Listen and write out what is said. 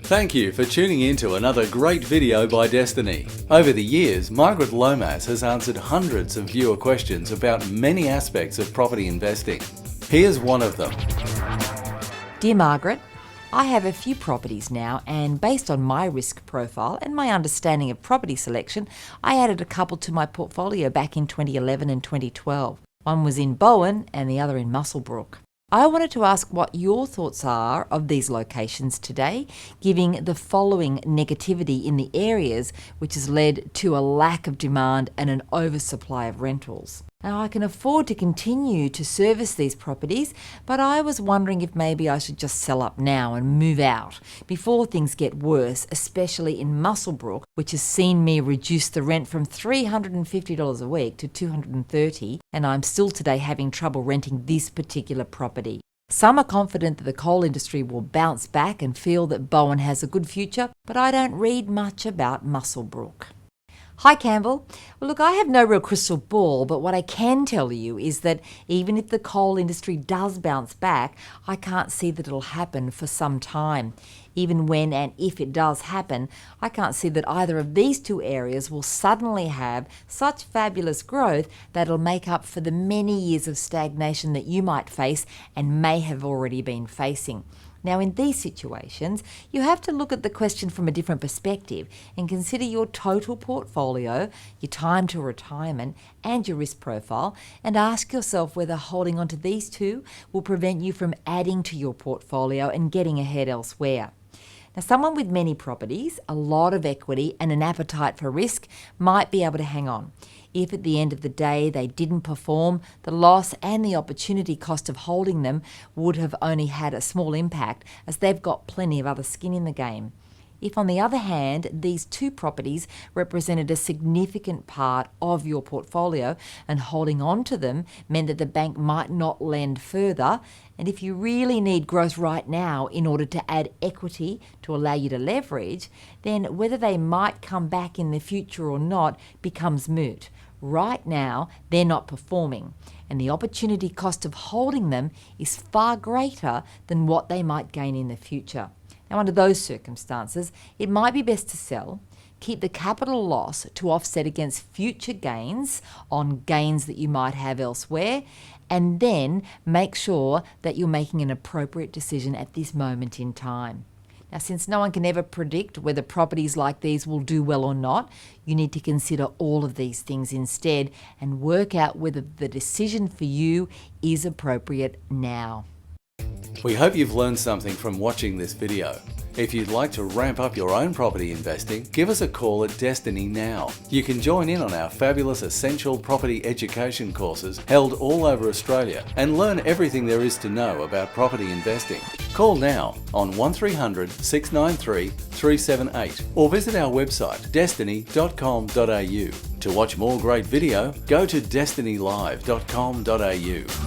Thank you for tuning in to another great video by Destiny. Over the years, Margaret Lomas has answered hundreds of viewer questions about many aspects of property investing. Here's one of them. Dear Margaret, I have a few properties now, and based on my risk profile and my understanding of property selection, I added a couple to my portfolio back in 2011 and 2012. One was in Bowen and the other in Muswellbrook. I wanted to ask what your thoughts are of these locations today, given the following negativity in the areas which has led to a lack of demand and an oversupply of rentals. Now, I can afford to continue to service these properties, but I was wondering if maybe I should just sell up now and move out before things get worse, especially in Muswellbrook, which has seen me reduce the rent from $350 a week to $230, and I'm still today having trouble renting this particular property. Some are confident that the coal industry will bounce back and feel that Bowen has a good future, but I don't read much about Muswellbrook. Hi Campbell. Well, look, I have no real crystal ball, but what I can tell you is that even if the coal industry does bounce back, I can't see that it'll happen for some time. Even when and if it does happen, I can't see that either of these two areas will suddenly have such fabulous growth that it'll make up for the many years of stagnation that you might face and may have already been facing. Now, in these situations, you have to look at the question from a different perspective and consider your total portfolio, your time to retirement, and your risk profile, and ask yourself whether holding on to these two will prevent you from adding to your portfolio and getting ahead elsewhere. Now, someone with many properties, a lot of equity, and an appetite for risk might be able to hang on. If at the end of the day they didn't perform, the loss and the opportunity cost of holding them would have only had a small impact, as they've got plenty of other skin in the game. If, on the other hand, these two properties represented a significant part of your portfolio and holding on to them meant that the bank might not lend further, and if you really need growth right now in order to add equity to allow you to leverage, then whether they might come back in the future or not becomes moot. Right now, they're not performing, and the opportunity cost of holding them is far greater than what they might gain in the future. Now, under those circumstances, it might be best to sell, keep the capital loss to offset against future gains on gains that you might have elsewhere, and then make sure that you're making an appropriate decision at this moment in time. Now, since no one can ever predict whether properties like these will do well or not, you need to consider all of these things instead and work out whether the decision for you is appropriate now. We hope you've learned something from watching this video. If you'd like to ramp up your own property investing, give us a call at Destiny now. You can join in on our fabulous essential property education courses held all over Australia and learn everything there is to know about property investing. Call now on 1300 693 378 or visit our website destiny.com.au. To watch more great video, go to destinylive.com.au.